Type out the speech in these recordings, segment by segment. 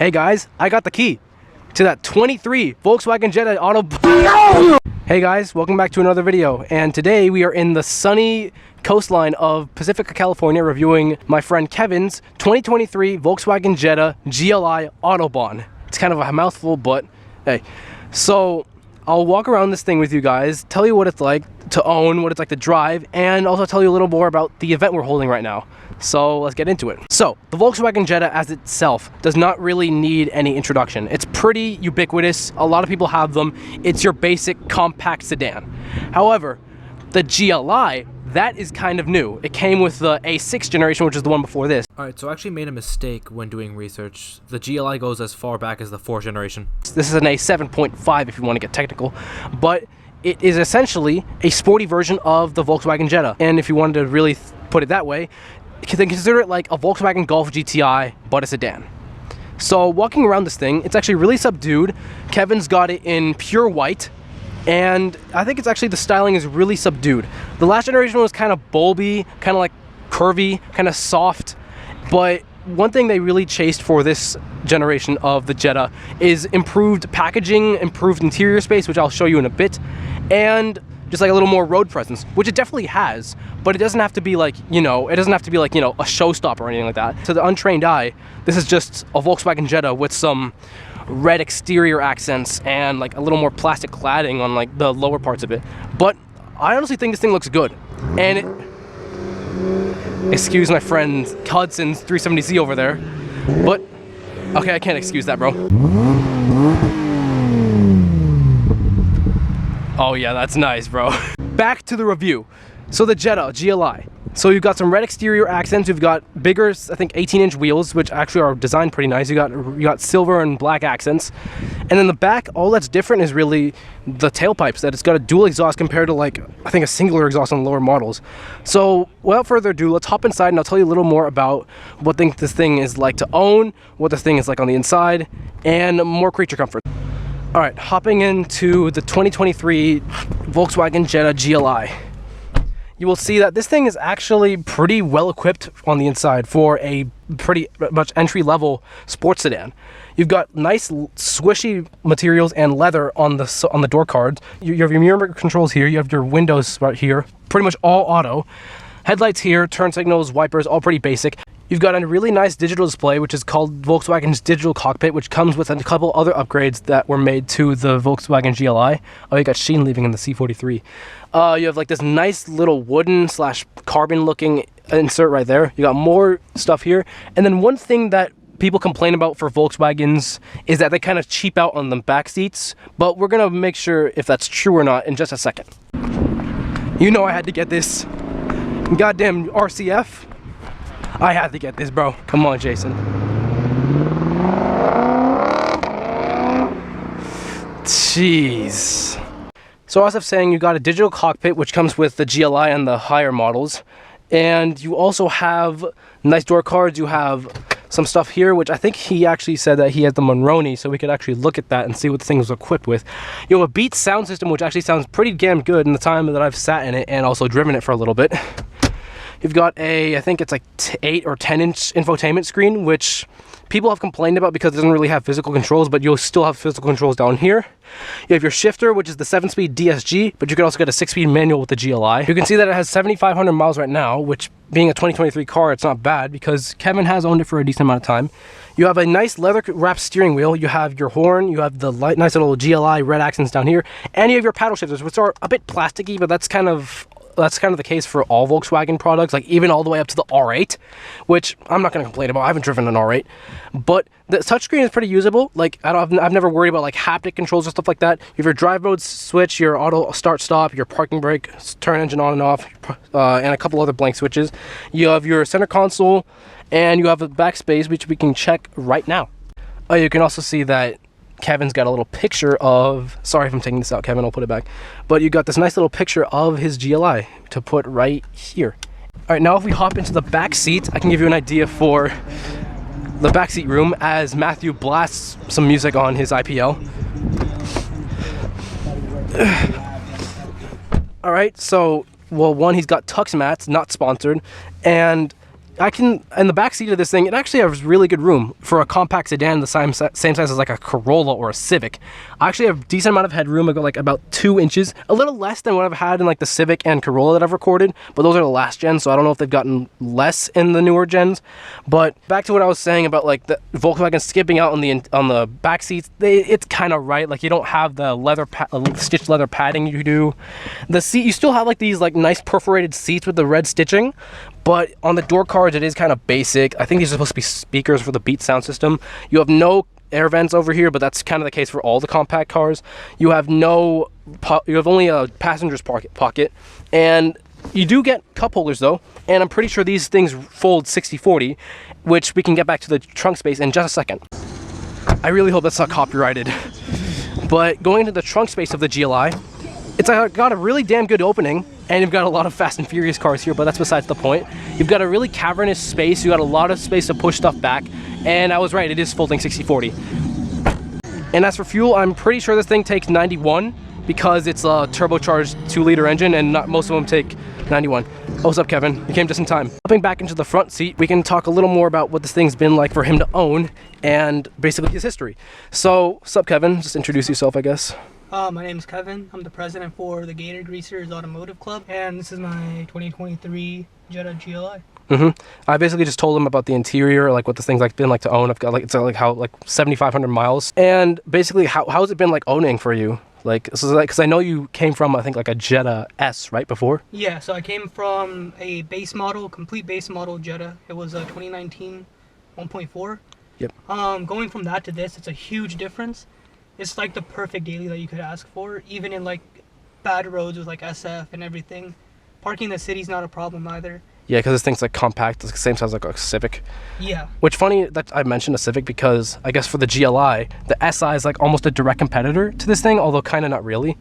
Hey guys, I got the key to that 23 Volkswagen Jetta Autobahn. Hey guys, welcome back to another video, and today we are in the sunny coastline of Pacifica, California, reviewing my friend Kevin's 2023 Volkswagen Jetta GLI Autobahn. It's kind of a mouthful, but hey. So I'll walk around this thing with you guys, tell you what it's like to own, what it's like to drive, and also tell you a little more about the event we're holding right now. So let's get into it. So the Volkswagen Jetta as itself does not really need any introduction. It's pretty ubiquitous. A lot of people have them. It's your basic compact sedan. However, the GLI, that is kind of new. It came with the A6 generation, which is the one before this. Alright, so I actually made a mistake when doing research. The GLI goes as far back as the 4th generation. This is an A7.5 if you want to get technical, but it is essentially a sporty version of the Volkswagen Jetta. And if you wanted to really put it that way, then consider it like a Volkswagen Golf GTI, but a sedan. So walking around this thing, it's actually really subdued. Kevin's got it in pure white, and I think it's actually, the styling is really subdued. The last generation was kind of bulby, kind of like curvy, kind of soft, but one thing they really chased for this generation of the Jetta is improved packaging, improved interior space, which I'll show you in a bit, and just like a little more road presence, which it definitely has, but it doesn't have to be like, a showstopper or anything like that. To the untrained eye, this is just a Volkswagen Jetta with some red exterior accents and like a little more plastic cladding on like the lower parts of it. But I honestly think this thing looks good. And excuse my friend Hudson's 370Z over there, but okay, I can't excuse that, bro. Oh yeah, that's nice, bro. Back to the review. So the Jetta GLI. So you've got some red exterior accents. You've got bigger, I think 18-inch wheels, which actually are designed pretty nice. You got silver and black accents. And then the back, all that's different is really the tailpipes, that it's got a dual exhaust compared to like, I think a singular exhaust on lower models. So without further ado, let's hop inside and I'll tell you a little more about what this thing is like to own, what this thing is like on the inside, and more creature comfort. All right, hopping into the 2023 Volkswagen Jetta GLI. You will see that this thing is actually pretty well equipped on the inside for a pretty much entry-level sports sedan. You've got nice squishy materials and leather on the door cards. You have your mirror controls here. You have your windows right here. Pretty much all auto. Headlights here, turn signals, wipers, all pretty basic. You've got a really nice digital display, which is called Volkswagen's Digital Cockpit, which comes with a couple other upgrades that were made to the Volkswagen GLI. Oh, you got sheen leaving in the C43. You have like this nice little wooden / carbon looking insert right there. You got more stuff here. And then one thing that people complain about for Volkswagens is that they kind of cheap out on the back seats, but we're gonna make sure if that's true or not in just a second. You know I had to get this. Goddamn RCF. I had to get this, bro. Come on, Jason. Jeez. So as I was saying, you got a digital cockpit, which comes with the GLI and the higher models. And you also have nice door cards. You have some stuff here, which I think he actually said that he had the Monroney, so we could actually look at that and see what the thing was equipped with. You have a Beats sound system, which actually sounds pretty damn good in the time that I've sat in it and also driven it for a little bit. You've got I think it's like 8 or 10-inch infotainment screen, which people have complained about because it doesn't really have physical controls, but you'll still have physical controls down here. You have your shifter, which is the 7-speed DSG, but you can also get a 6-speed manual with the GLI. You can see that it has 7,500 miles right now, which being a 2023 car, it's not bad because Kevin has owned it for a decent amount of time. You have a nice leather-wrapped steering wheel. You have your horn. You have the nice little GLI red accents down here, and you have your paddle shifters, which are a bit plasticky, but that's kind of the case for all Volkswagen products, like even all the way up to the R8, which I'm not going to complain about. I haven't driven an R8, but the touchscreen is pretty usable. Like I've never worried about like haptic controls or stuff like that. You have your drive mode switch, your auto start stop, your parking brake, turn engine on and off, and a couple other blank switches. You have your center console, and you have a backspace, which we can check right now. Oh, you can also see that Kevin's got a little picture of, sorry if I'm taking this out, Kevin, I'll put it back. But you got this nice little picture of his GLI to put right here. All right, now if we hop into the back seat, I can give you an idea for the backseat room as Matthew blasts some music on his IPL. All right, so, well, one, he's got Tux mats, not sponsored, and I can, in the back seat of this thing, it actually has really good room for a compact sedan the same size as like a Corolla or a Civic. I actually have a decent amount of headroom. I got like about 2 inches, a little less than what I've had in like the Civic and Corolla that I've recorded, but those are the last gens, so I don't know if they've gotten less in the newer gens. But back to what I was saying about like the Volkswagen skipping out on the back seats, it's kind of right. Like you don't have the stitched leather padding you do. The seat, you still have like these like nice perforated seats with the red stitching, but on the door cards it is kind of basic. I think these are supposed to be speakers for the Beats sound system. You have no air vents over here, but that's kind of the case for all the compact cars. You have you have only a passenger's pocket, and you do get cup holders though, and I'm pretty sure these things fold 60/40, which we can get back to the trunk space in just a second. I really hope that's not copyrighted. But going into the trunk space of the GLI, it's got a really damn good opening, and you've got a lot of Fast and Furious cars here, but that's besides the point. You've got a really cavernous space, you got a lot of space to push stuff back, and I was right, it is folding 60/40. And as for fuel, I'm pretty sure this thing takes 91 because it's a turbocharged 2-liter engine, and not most of them take 91. Oh, what's up, Kevin? You came just in time. Hopping back into the front seat, we can talk a little more about what this thing's been like for him to own and basically his history. So, what's up, Kevin? Just introduce yourself, I guess. My name is Kevin. I'm the president for the Gator Greasers Automotive Club, and this is my 2023 Jetta GLI. I basically just told him about the interior, like what this thing's like been like to own. I've got like, it's like how like 7,500 miles, and basically how's it been like owning for you? Like, so like, because I know you came from, I think, like a Jetta S, right, before? Yeah, so I came from a base model, complete base model Jetta. It was a 2019 1.4. Yep. Going from that to this, it's a huge difference. It's like the perfect daily that you could ask for, even in like bad roads with like SF and everything. Parking in the city's not a problem either. Yeah, because this thing's like compact, it's the same size like a Civic. Yeah. Which funny that I mentioned a Civic because I guess for the GLI, the SI is like almost a direct competitor to this thing, although kind of not really.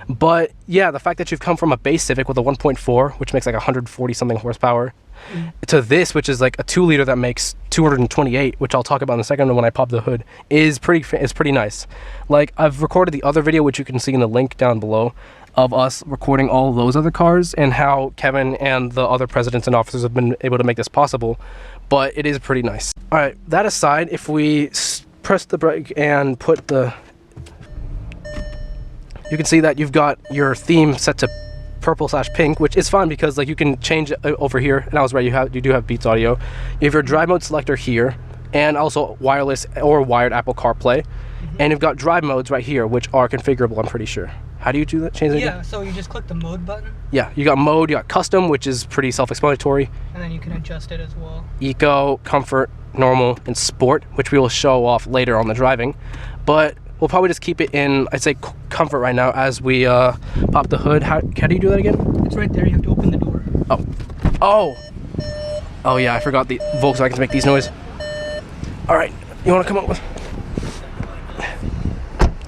But yeah, the fact that you've come from a base Civic with a 1.4, which makes like 140 something horsepower, to this, which is like a 2-liter that makes 228, which I'll talk about in a second when I pop the hood, is pretty nice. Like, I've recorded the other video, which you can see in the link down below, of us recording all those other cars and how Kevin and the other presidents and officers have been able to make this possible, but it is pretty nice. All right, that aside, if we press the brake and put the, you can see that you've got your theme set to purple/pink, which is fine because like you can change it over here, and I was right, you do have Beats audio. You have your drive mode selector here, and also wireless or wired Apple CarPlay, and you've got drive modes right here, which are configurable, I'm pretty sure. How do you do that? Change it again? So you just click the mode button. Yeah, you got mode, you got custom, which is pretty self-explanatory. And then you can adjust it as well. Eco, comfort, normal, and sport, which we will show off later on the driving. But we'll probably just keep it in, I'd say, comfort right now as we pop the hood. How do you do that again? It's right there. You have to open the door. Oh yeah, I forgot the Volkswagens make these noises. All right, you want to come up with?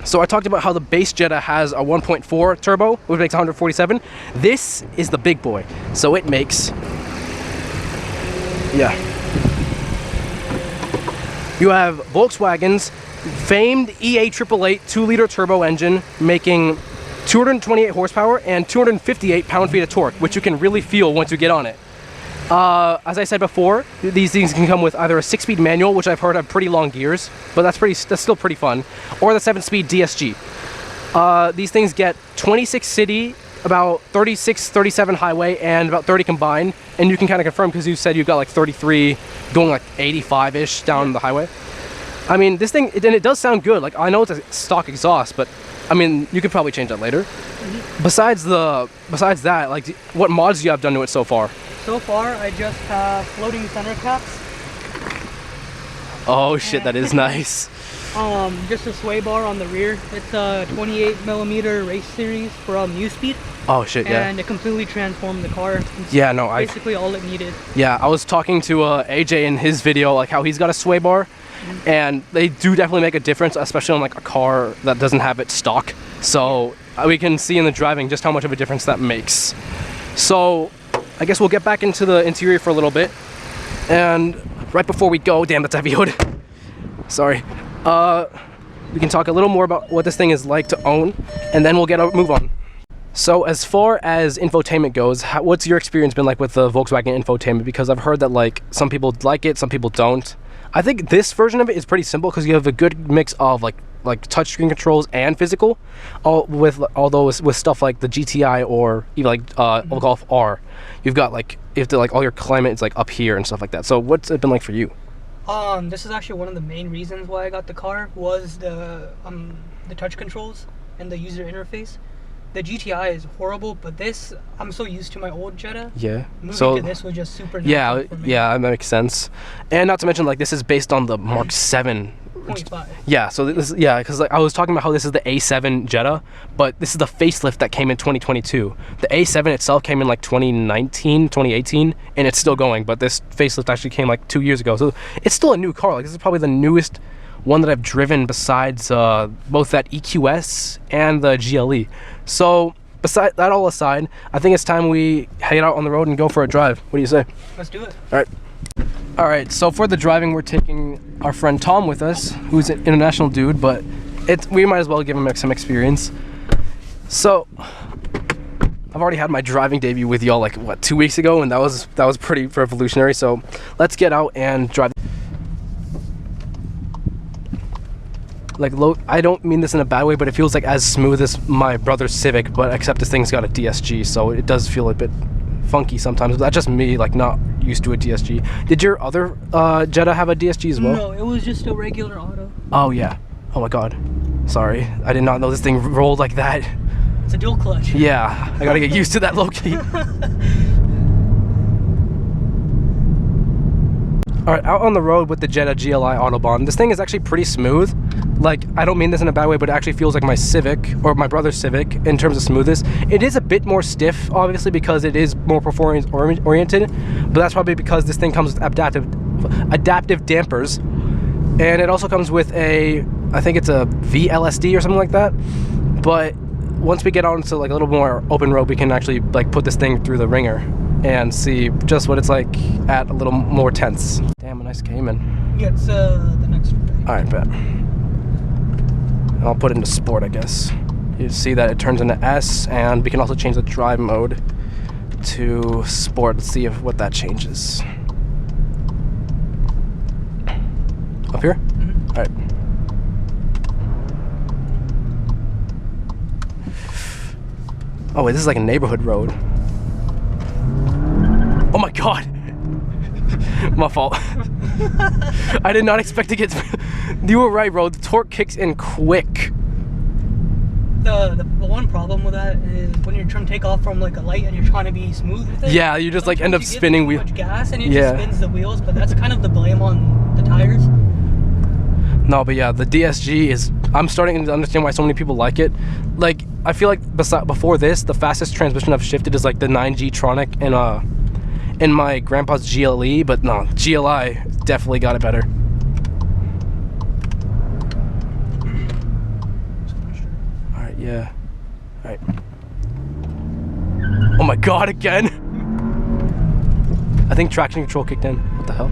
So I talked about how the base Jetta has a 1.4 turbo, which makes 147. This is the big boy, so it makes, yeah. You have Volkswagen's famed EA888 2-liter turbo engine making 228 horsepower and 258 pound-feet of torque, which you can really feel once you get on it. As I said before, these things can come with either a 6-speed manual, which I've heard have pretty long gears, but that's still pretty fun, or the 7-speed DSG. These things get 26 city, about 36, 37 highway, and about 30 combined, and you can kind of confirm because you said you've got like 33 going like 85-ish down the highway. I mean, this thing, and it does sound good. Like, I know it's a stock exhaust, but I mean, you could probably change that later. Besides that, like, what mods do you have done to it so far? So far, I just have floating center caps. Oh shit, that is nice. Just a sway bar on the rear. It's a 28mm race series from U-Speed. Oh shit, yeah. And it completely transformed the car. It's basically all it needed. Yeah, I was talking to AJ in his video, like how he's got a sway bar, and they do definitely make a difference, especially on like a car that doesn't have it stock. So we can see in the driving just how much of a difference that makes. So I guess we'll get back into the interior for a little bit, and right before we go, damn, that's a heavy hood. Sorry. We can talk a little more about what this thing is like to own, and then we'll move on. So as far as infotainment goes, what's your experience been like with the Volkswagen infotainment? Because I've heard that like some people like it, some people don't. I think this version of it is pretty simple because you have a good mix of like touchscreen controls and physical, although with stuff like the GTI or even like Golf R, you've got like all your climate is like up here and stuff like that. So what's it been like for you? This is actually one of the main reasons why I got the car was the touch controls and the user interface. The GTI is horrible, but this, I'm so used to my old Jetta. Yeah. Moving to this was just super nice. Yeah, yeah, that makes sense. And not to mention, like, this is based on the Mark 7. 25. Yeah, so this, yeah, because like I was talking about how this is the A7 Jetta, but this is the facelift that came in 2022. The A7 itself came in like 2019, 2018, and it's still going, but this facelift actually came like 2 years ago. So it's still a new car. Like, this is probably the newest one that I've driven besides both that EQS and the GLE. So beside that all aside, I think it's time we head out on the road and go for a drive. What do you say? Let's do it. All right, so for the driving, we're taking our friend Tom with us, who's an international dude, but we might as well give him some experience. So I've already had my driving debut with y'all like what, 2 weeks ago, and that was pretty revolutionary. So let's get out and drive. Like, I don't mean this in a bad way, but it feels like as smooth as my brother's Civic, but except this thing's got a DSG, so it does feel a bit funky sometimes. But that's just me, like, not used to a DSG. Did your other Jetta have a DSG as well? No, it was just a regular auto. Oh yeah. Oh my god. Sorry, I did not know this thing rolled like that. It's a dual clutch. Yeah, I gotta get used to that low key. Alright, out on the road with the Jetta GLI Autobahn. This thing is actually pretty smooth. Like, I don't mean this in a bad way, but it actually feels like my Civic, or my brother's Civic, in terms of smoothness. It is a bit more stiff, obviously, because it is more performance-oriented, but that's probably because this thing comes with adaptive dampers, and it also comes with I think it's a VLSD or something like that, but once we get on to like a little more open road, we can actually like put this thing through the ringer and see just what it's like at a little more tense. Damn, a nice Cayman. Yeah, it's the next one. Alright, bet. And I'll put it into sport, I guess. You see that it turns into S, and we can also change the drive mode to sport. Let's see what that changes. Up here? Mm-hmm. Alright. Oh wait, this is like a neighborhood road. Oh my god! My fault. I did not expect to get... You were right, bro. The torque kicks in quick. The one problem with that is when you're trying to take off from like a light and you're trying to be smooth with it. Yeah, you just like end up spinning wheels. Too much gas and it just spins the wheels, but that's kind of the blame on the tires. No, but yeah, the DSG is... I'm starting to understand why so many people like it. Like, I feel like before this, the fastest transmission I've shifted is like the 9G Tronic in my grandpa's GLE, but no, GLI definitely got it better. Alright, yeah. Alright. Oh my god, again! I think traction control kicked in. What the hell?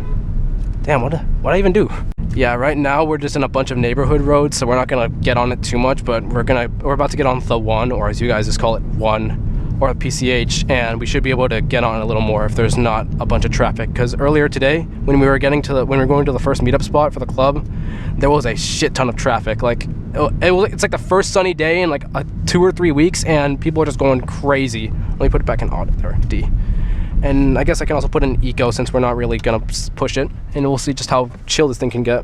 Damn, what'd I even do? Yeah, right now we're just in a bunch of neighborhood roads, so we're not gonna get on it too much, but we're about to get on the 1, or as you guys just call it, 1, or a PCH, and we should be able to get on a little more if there's not a bunch of traffic. Because earlier today, when we were going to the first meetup spot for the club, there was a shit ton of traffic. Like, it's like the first sunny day in like 2 or 3 weeks, and people are just going crazy. Let me put it back in auto there, D. And I guess I can also put in eco since we're not really gonna push it, and we'll see just how chill this thing can get.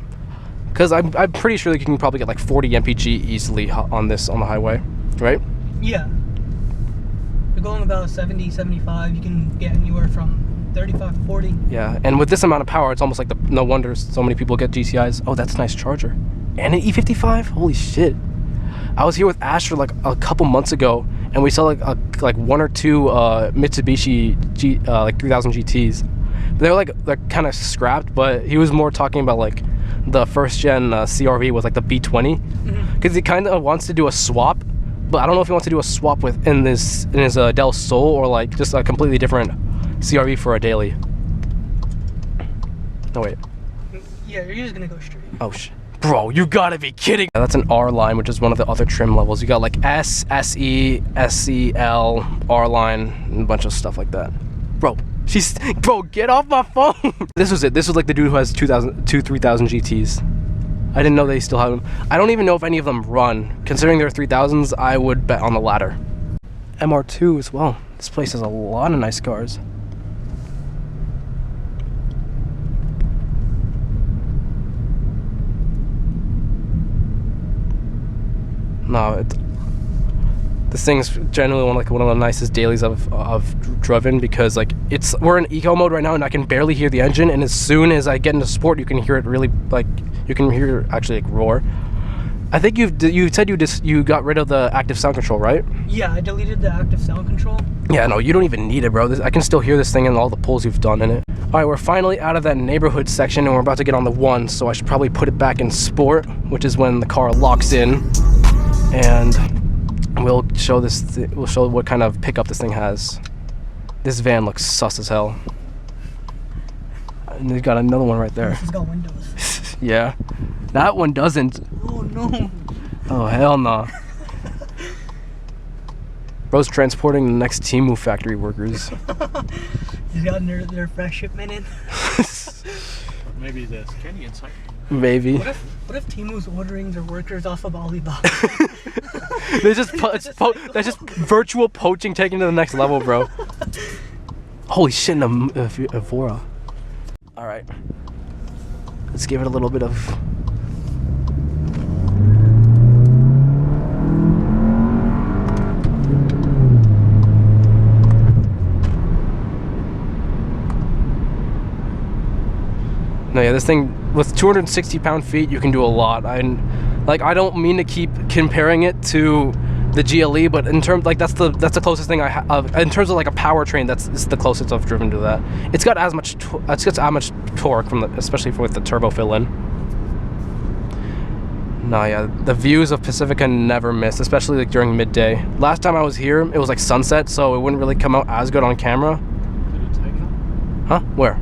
Because I'm pretty sure that you can probably get like 40 mpg easily on the highway, right? Yeah. You're going about 70, 75. You can get anywhere from 35 to 40. Yeah, and with this amount of power, it's almost like no wonder so many people get GTIs. Oh, that's a nice charger. And an E55? Holy shit. I was here with Asher like a couple months ago, and we saw like 1 or 2 Mitsubishi like 3000 GTs. They were like kind of scrapped, but he was more talking about like the first gen CRV with like the B20, because he kind of wants to do a swap, but I don't know if he wants to do a swap in his Del Sol or like just a completely different CRV for a daily. No wait. Yeah, you're just gonna go straight. Oh Bro, you gotta be kidding. That's an R line, which is one of the other trim levels. You got like S, SE, SEL, R line, and a bunch of stuff like that. Bro, bro, get off my phone. This was it. This was like the dude who has 3000 GTs. I didn't know they still have them. I don't even know if any of them run. Considering they're 3000s, I would bet on the latter. MR2 as well. This place has a lot of nice cars. No, this thing's generally one of the nicest dailies I've driven, because like we're in eco mode right now and I can barely hear the engine, and as soon as I get into sport you can hear it really, like you can hear it actually like roar. I think you said you got rid of the active sound control, right? Yeah, I deleted the active sound control. Yeah, no, you don't even need it, bro. I can still hear this thing and all the pulls you've done in it. All right, we're finally out of that neighborhood section and we're about to get on the one, so I should probably put it back in sport, which is when the car locks in. And we'll show we'll show what kind of pickup this thing has. This van looks sus as hell. And they've got another one right there. This has got windows. Yeah. That one doesn't. Oh no. Oh hell no. Bro's transporting the next Temu factory workers. He's got their fresh shipment in. Or maybe the Kenyan site. Maybe. What if Temu's ordering their workers off of Alibaba? That's just virtual poaching taken to the next level, bro. Holy shit, in a Vora. All right, let's give it a little bit of. No, yeah, this thing with 260 pound-feet, you can do a lot. I don't mean to keep comparing it to the GLE, but in terms that's the closest thing I have. In terms of like a powertrain, it's the closest I've driven to that. It's got as much torque especially with the turbo fill in. No, yeah, the views of Pacifica never miss, especially like during midday. Last time I was here, it was like sunset, so it wouldn't really come out as good on camera. Did it take up? Huh? Where?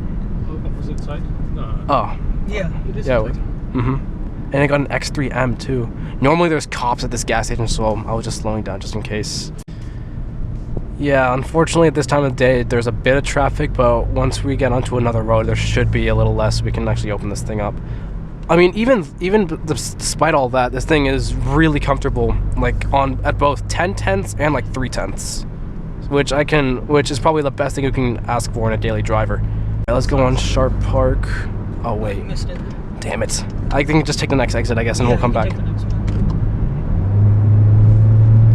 Was it tight? No. Oh. Yeah. It is. Yeah. And I got an X3M too. Normally there's cops at this gas station, so I was just slowing down just in case. Yeah, unfortunately at this time of day there's a bit of traffic, but once we get onto another road there should be a little less, so we can actually open this thing up. I mean, even despite all that, this thing is really comfortable, like at both 10/10ths and like 3/10ths, which is probably the best thing you can ask for in a daily driver. All right, let's go on Sharp Park. Oh wait, You missed it. damn it! I think just take the next exit, I guess, and we'll come back. Take the next one.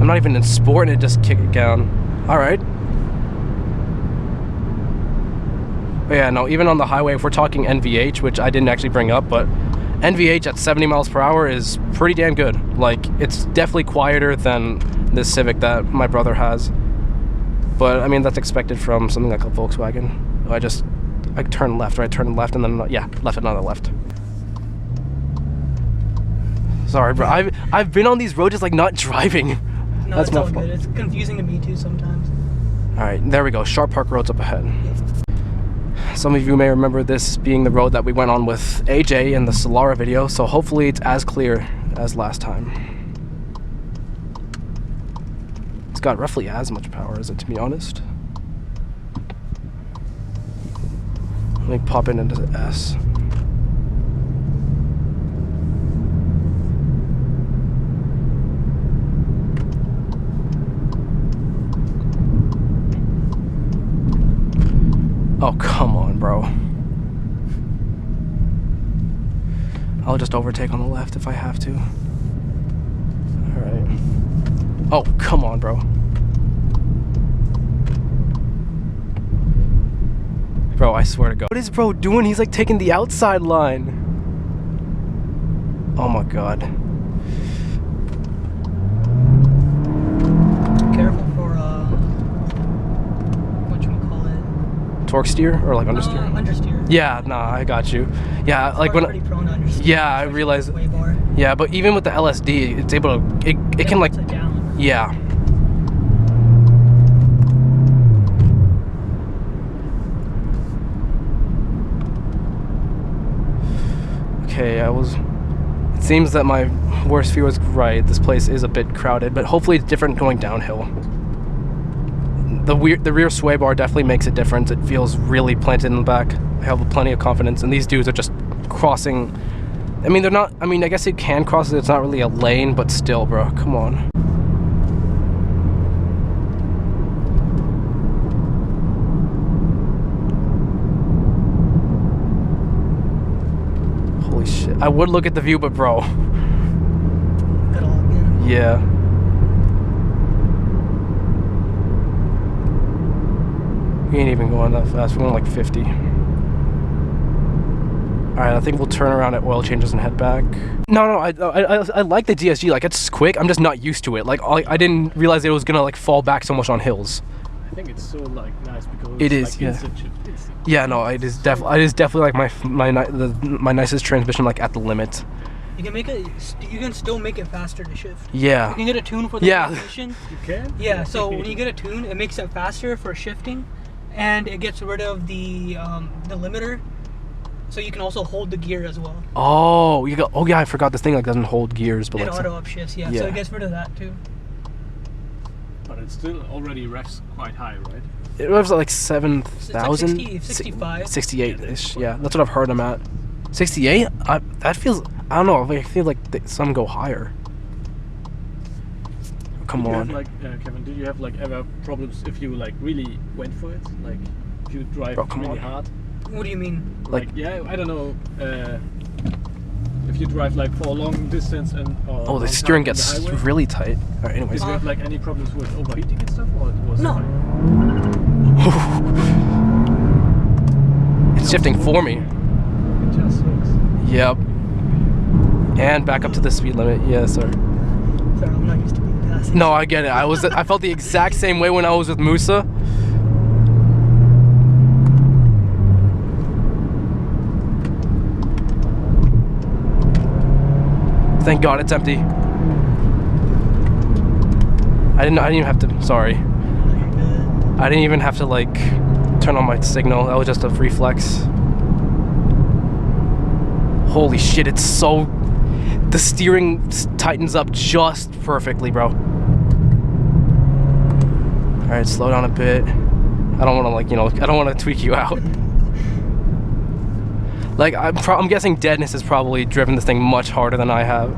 I'm not even in sport and it just kicked it down. All right. But yeah, no, even on the highway, if we're talking NVH, which I didn't actually bring up, but NVH at 70 miles per hour is pretty damn good. Like, it's definitely quieter than this Civic that my brother has. But, I mean, that's expected from something like a Volkswagen. I turn left, right? Turn left, and then, yeah, left, another left. Sorry, bro. I've been on these roads just, like, not driving. No, That's it's my all fault. good. It's confusing to me too sometimes. All right, there we go. Sharp Park Road's up ahead. Some of you may remember this being the road that we went on with AJ in the Solara video, so hopefully it's as clear as last time. It's got roughly as much power as it, to be honest. Let me pop it into the S. Oh, come on, bro. I'll just overtake on the left if I have to. Alright. Oh, come on, bro. Bro, I swear to God. What is bro doing? He's like taking the outside line. Oh my God. Careful for whatchamacallit. Torque steer or like understeer? Understeer. Yeah, nah, I got you. Yeah, like when pretty prone to understeer. yeah, I realize. Way bar. Yeah, but even with the LSD, it's able to. It can like. Upside down. Yeah. Okay, seems that my worst fear was right. This place is a bit crowded, but hopefully it's different going downhill. The rear sway bar definitely makes a difference. It feels really planted in the back. I have plenty of confidence, and these dudes are just crossing. I mean, they're not. I mean, I guess you can cross it. It's not really a lane, but still, bro. Come on. Holy shit! I would look at the view, but bro. Yeah. We ain't even going that fast. We're going like 50. Alright, I think we'll turn around at oil changes and head back. No, I like the DSG. Like, it's quick. I'm just not used to it. Like, I didn't realize it was gonna like fall back so much on hills. I think it's so like nice because it it's is, like yeah. instant. Yeah, no, it is definitely like my nicest transmission, like at the limit. You can make it. You can still make it faster to shift. Yeah. You can get a tune for the transmission. You can? Yeah. So when you get a tune, it makes it faster for shifting, and it gets rid of the limiter. So you can also hold the gear as well. Oh, you go. Oh yeah, I forgot this thing like doesn't hold gears, but and like auto up shifts. Yeah. So it gets rid of that too. But it still already revs quite high, right? It was like 7,000. Like 65. 68-ish. Yeah, that's what I've heard them at. 68? That feels. I don't know. I feel like some go higher. Come on. Like Kevin, did you have like ever problems if you like really went for it? Like if you drive really hard? What do you mean? Like yeah, I don't know. If you drive like for a long distance and oh, the steering gets really tight. All right, anyways. Did you have like any problems with overheating and stuff, or it was no? It's shifting for me. It just looks. Yep. And back up to the speed limit. Yes, sir. Sorry, I'm not used to being passing. No, I get it. I felt the exact same way when I was with Musa. Thank God it's empty. I didn't even have to. Sorry. I didn't even have to like turn on my signal. That was just a reflex. Holy shit! It's so. The steering tightens up just perfectly, bro. All right, slow down a bit. I don't want to like I don't want to tweak you out. Like I'm guessing Deadness has probably driven this thing much harder than I have.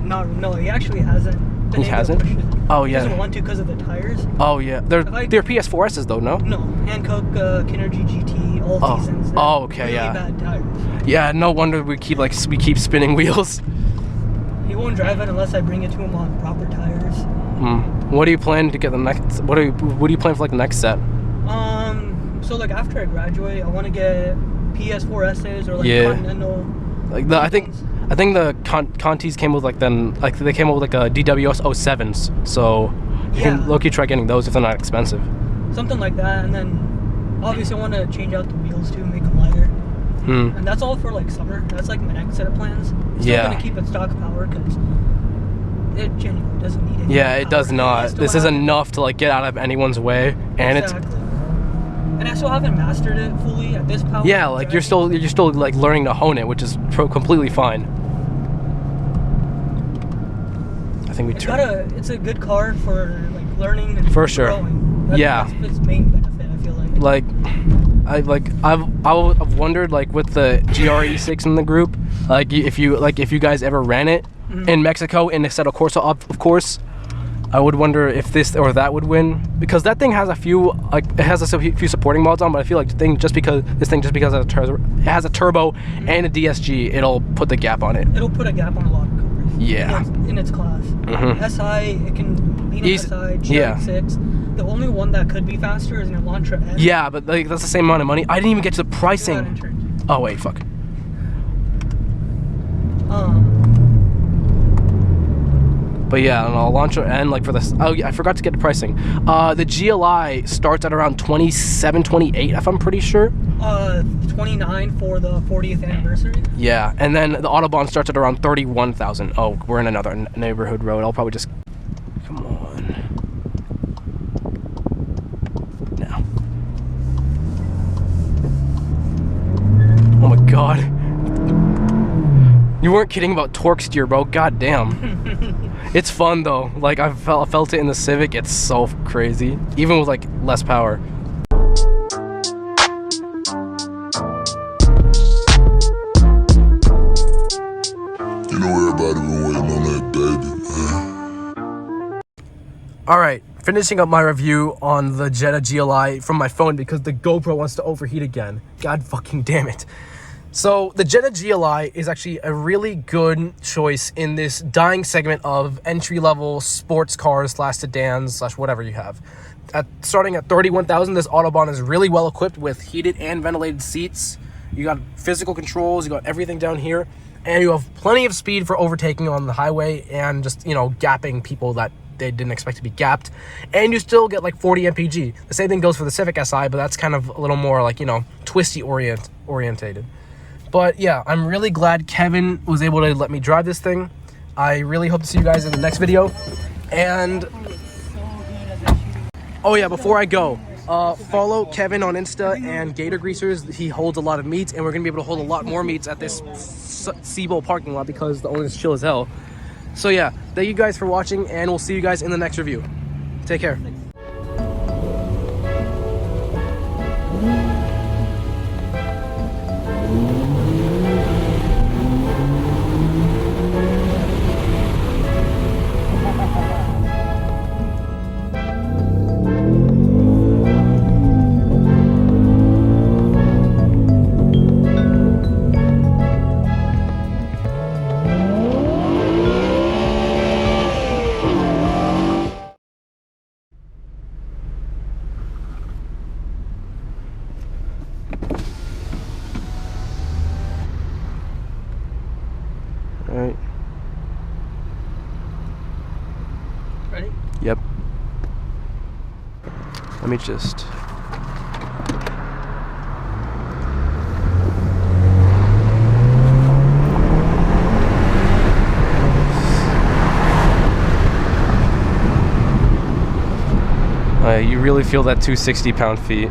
No, he actually hasn't. He hasn't? Oh yeah. He doesn't want to because of the tires. Oh yeah, they're PS4s though, no? No, Hankook, Kinergy GT, all seasons. Oh okay, really yeah. Bad tires. Yeah, no wonder we keep spinning wheels. He won't drive it unless I bring it to him on proper tires. What do you plan to get the next? What do you plan for like the next set? So like after I graduate, I want to get PS4Ss or like Continental. Like I think the Contis came with like they came with like a DWS 07s, so you can low-key try getting those if they're not expensive. Something like that, and then obviously I want to change out the wheels too, make them lighter. And that's all for like summer. That's like my next set of plans. Still gonna keep it stock power because it genuinely doesn't need any Yeah, it power. does not. This is enough to like get out of anyone's way, and and I still haven't mastered it fully at this power. Yeah, like you're still like learning to hone it, which is completely fine. I think it's a good car for like learning and for sure. growing. That's its main benefit, I feel like. I've wondered like with the GRE6 in the group, like if you guys ever ran it in Mexico in Assetto Corsa, of course. I would wonder if this or that would win, because that thing has a few few supporting mods on, but I feel like this thing just because it has a turbo and a DSG, it'll put the gap on it. It'll put a gap on a lot of cars. Yeah. In its class. SI, it can beat an SI, GX6. The only one that could be faster is an Elantra S. Yeah, but like that's the same amount of money. I didn't even get to the pricing. Oh wait, fuck. But yeah, I don't know, Elantra N, like for this, oh yeah, I forgot to get the pricing. The GLI starts at around 27, 28, if I'm pretty sure. 29 for the 40th anniversary. Yeah, and then the Autobahn starts at around 31,000. Oh, we're in another neighborhood road. I'll probably just, come on. Now. Oh my God. You weren't kidding about torque steer, bro. God damn. It's fun though. Like I felt it in the Civic. It's so crazy, even with like less power. You know everybody been waiting on that baby, man. All right, finishing up my review on the Jetta GLI from my phone because the GoPro wants to overheat again. God fucking damn it. So the Jetta GLI is actually a really good choice in this dying segment of entry-level sports cars / sedans / whatever you have. Starting at $31,000, this Autobahn is really well equipped with heated and ventilated seats. You got physical controls, you got everything down here, and you have plenty of speed for overtaking on the highway and just, you know, gapping people that they didn't expect to be gapped. And you still get like 40 mpg. The same thing goes for the Civic Si, but that's kind of a little more like, you know, twisty orientated. But yeah, I'm really glad Kevin was able to let me drive this thing. I really hope to see you guys in the next video. And oh yeah, before I go, follow Kevin on Insta and Gator Greasers. He holds a lot of meats, and we're gonna be able to hold a lot more meats at this Seabowl parking lot because the owner's chill as hell. So yeah, thank you guys for watching, and we'll see you guys in the next review. Take care. Alright. Ready? Yep. Let me just... you really feel that 260 pound-feet.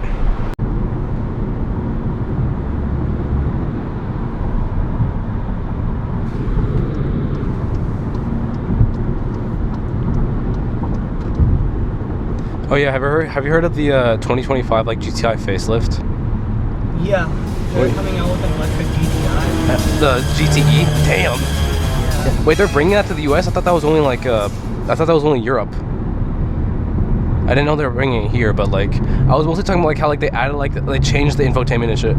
Oh yeah, have you heard of the 2025 like GTI facelift? Yeah, they're coming out with an electric GTI. The GTE? Damn. Yeah. Wait, they're bringing that to the US? I thought that was only like I thought that was only Europe. I didn't know they were bringing it here, but like I was mostly talking about like how like they added like they changed the infotainment and shit.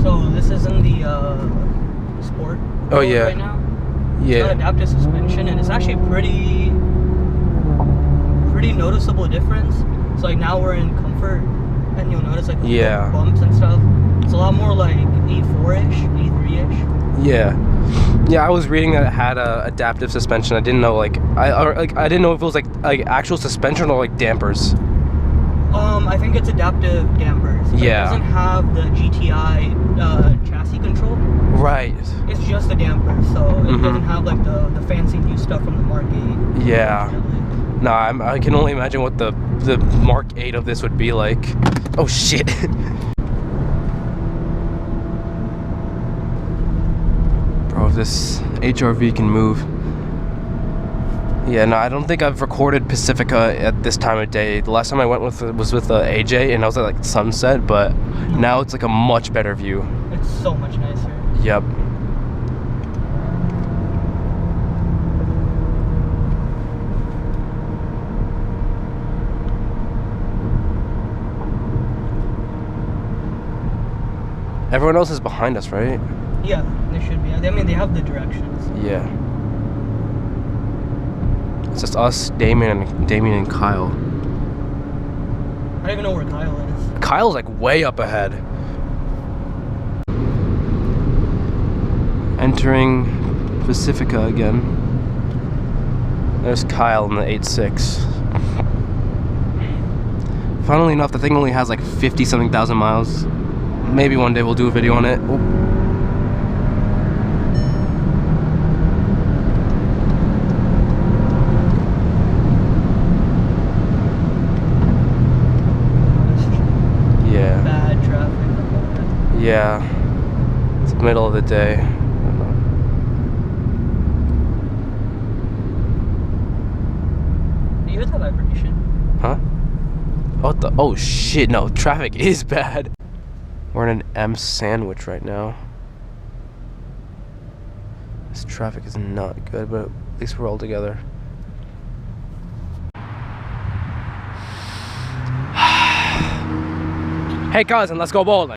So this is in the sport. Oh yeah. Right now. Yeah. It's got adaptive suspension, and it's actually pretty noticeable difference. So like now we're in comfort, and you'll notice like yeah, bumps and stuff. It's a lot more like E4-ish, E3-ish. Yeah. Yeah, I was reading that it had adaptive suspension. I didn't know like I didn't know if it was like actual suspension or like dampers. I think it's adaptive dampers. Yeah. It doesn't have the GTI chassis control. Right. It's just a damper, so it doesn't have like the fancy new stuff from the Mark 8. Yeah. No, I can only imagine what the Mark 8 of this would be like. Oh shit. Bro, if this HRV can move. Yeah, no, I don't think I've recorded Pacifica at this time of day. The last time I went was with AJ, and I was at like sunset, but now it's like a much better view. It's so much nicer. Yep. Everyone else is behind us, right? Yeah, they should be. I mean, they have the directions. Yeah. It's just us, Damien and Kyle. I don't even know where Kyle is. Kyle's like way up ahead. Entering Pacifica again. There's Kyle in the 8.6. Funnily enough, the thing only has like 50-something thousand miles. Maybe one day we'll do a video on it. Oh. Yeah, it's the middle of the day. I don't know. Do you hear that vibration? Huh? What the? Oh shit! No, traffic is bad. We're in an M sandwich right now. This traffic is not good, but at least we're all together. Hey cousin, let's go bowling.